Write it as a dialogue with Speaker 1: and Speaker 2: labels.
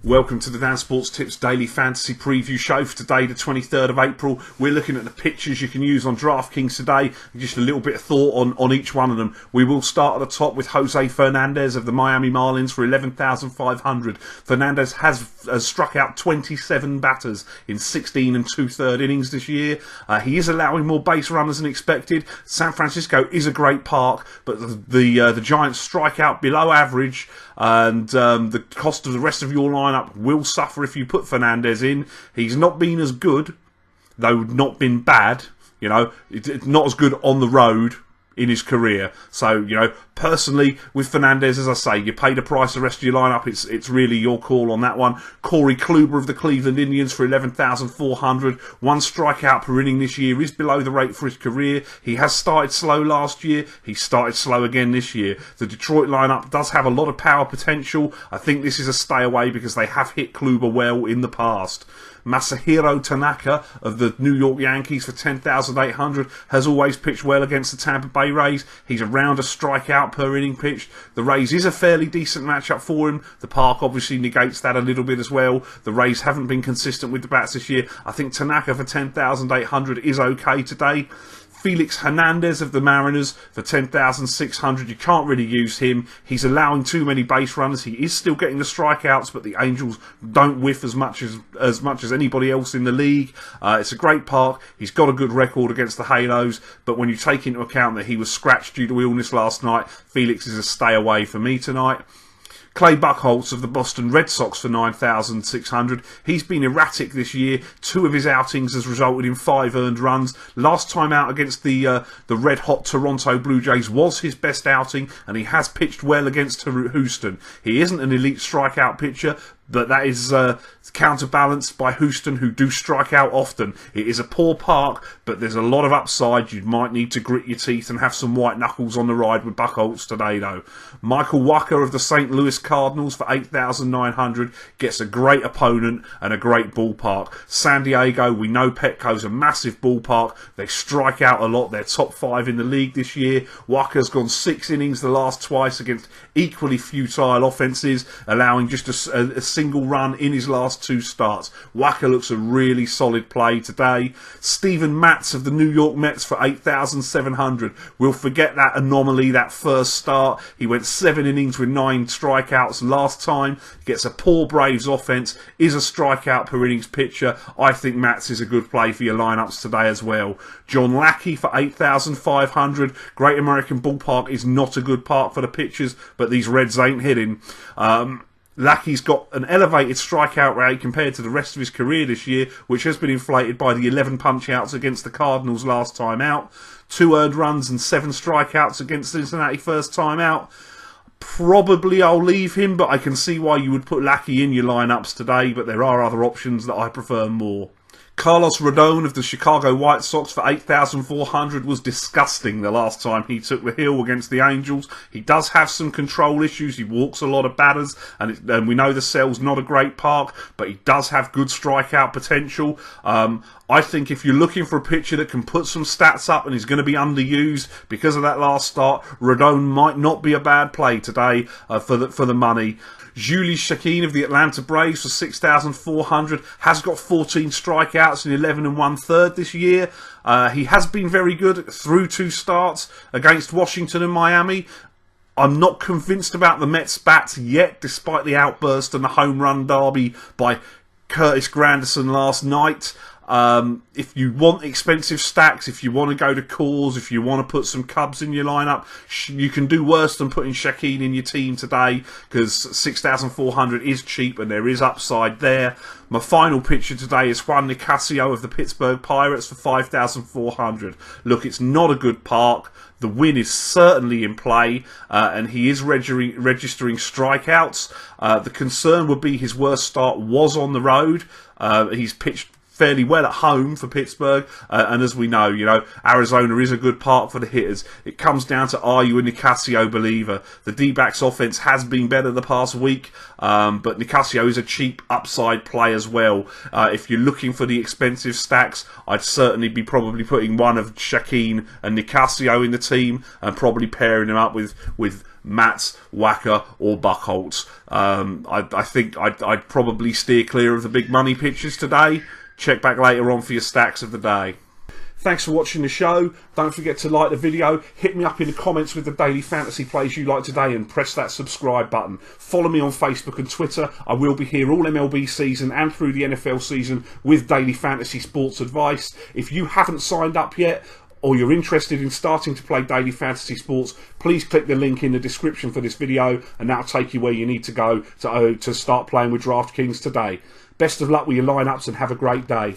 Speaker 1: Welcome to the Dan Sports Tips Daily Fantasy Preview Show for today, the 23rd of April. We're looking at the pitches you can use on DraftKings today. Just a little bit of thought on each one of them. We will start at the top with Jose Fernandez of the Miami Marlins for 11,500. Fernandez has struck out 27 batters in 16 and 2/3 innings this year. He is allowing more base runners than expected. San Francisco is a great park, but the Giants strike out below average, and the cost of the rest of your lineup will suffer if you put Fernandez in. He's not been as good, though not been bad. You know, it's not as good on the road in his career. So, you know, personally, with Fernandez, as I say, you pay the price the rest of your lineup. It's really your call on that one. Corey Kluber of the Cleveland Indians for 11,400. One strikeout per inning this year is below the rate for his career. He has started slow last year. He started slow again this year. The Detroit lineup does have a lot of power potential. I think this is a stay away because they have hit Kluber well in the past. Masahiro Tanaka of the New York Yankees for 10,800 has always pitched well against the Tampa Bay Rays. He's around a strikeout per inning pitched. The Rays is a fairly decent matchup for him. The park obviously negates that a little bit as well. The Rays haven't been consistent with the bats this year. I think Tanaka for 10,800 is okay today. Felix Hernandez of the Mariners for 10,600. You can't really use him. He's allowing too many base runners. He is still getting the strikeouts, but the Angels don't whiff as much as anybody else in the league. It's a great park. He's got a good record against the Halos, but when you take into account that he was scratched due to illness last night, Felix is a stay away for me tonight. Clay Buchholz of the Boston Red Sox for 9,600. He's been erratic this year. 2 of his outings has resulted in 5 earned runs. Last time out against the red-hot Toronto Blue Jays was his best outing, and he has pitched well against Houston. He isn't an elite strikeout pitcher, but that is counterbalanced by Houston, who do strike out often. It is a poor park, but there's a lot of upside. You might need to grit your teeth and have some white knuckles on the ride with Buchholz today, though. Michael Wacha of the St. Louis Cardinals for 8,900 gets a great opponent and a great ballpark. San Diego, we know Petco's a massive ballpark. They strike out a lot. They're top 5 in the league this year. Wacha's gone 6 innings the last twice against equally futile offenses, allowing just a single run in his last 2 starts. Wacha looks a really solid play today. Steven Matz of the New York Mets for 8,700. We'll forget that anomaly, that first start. He went 7 innings with 9 strikeouts last time. Gets a poor Braves offense. Is a strikeout per innings pitcher. I think Matz is a good play for your lineups today as well. John Lackey for 8,500. Great American Ballpark is not a good park for the pitchers, but these Reds ain't hitting. Lackey's got an elevated strikeout rate compared to the rest of his career this year, which has been inflated by the 11 punch-outs against the Cardinals last time out. 2 earned runs and 7 strikeouts against Cincinnati first time out. Probably I'll leave him, but I can see why you would put Lackey in your lineups today, but there are other options that I prefer more. Carlos Rodon of the Chicago White Sox for 8,400 was disgusting the last time he took the hill against the Angels. He does have some control issues. He walks a lot of batters, and we know the Cell's not a great park, but he does have good strikeout potential. I think if you're looking for a pitcher that can put some stats up and is going to be underused because of that last start, Rodon might not be a bad play today for the money. Julius Shakeen of the Atlanta Braves for 6,400 has got 14 strikeouts in 11 and 1/3 this year. He has been very good through 2 starts against Washington and Miami. I'm not convinced about the Mets bats yet, despite the outburst and the home run derby by Curtis Granderson last night. If you want expensive stacks, if you want to go to Coors, if you want to put some Cubs in your lineup, you can do worse than putting Shakeen in your team today, because 6,400 is cheap and there is upside there. My final pitcher today is Juan Nicasio of the Pittsburgh Pirates for 5,400. Look, it's not a good park. The win is certainly in play, and he is registering strikeouts. The concern would be his worst start was on the road. He's pitched fairly well at home for Pittsburgh, and as we know, Arizona is a good park for the hitters. It comes down to, are you a Nicasio believer? The D-backs offense has been better the past week, but Nicasio is a cheap upside play as well. If you're looking for the expensive stacks, I'd certainly be probably putting one of Shakeen and Nicasio in the team, and probably pairing them up with Matz, Wacker or Buchholz. I think I'd probably steer clear of the big money pitchers today. Check back later on for your stacks of the day. Thanks for watching the show. Don't forget to like the video, hit me up in the comments with the daily fantasy plays you like today, and press that subscribe button. Follow me on Facebook and Twitter. I will be here all MLB season and through the NFL season with daily fantasy sports advice. If you haven't signed up yet, or you're interested in starting to play daily fantasy sports, please click the link in the description for this video, and that'll take you where you need to go to start playing with DraftKings today. Best of luck with your lineups and have a great day.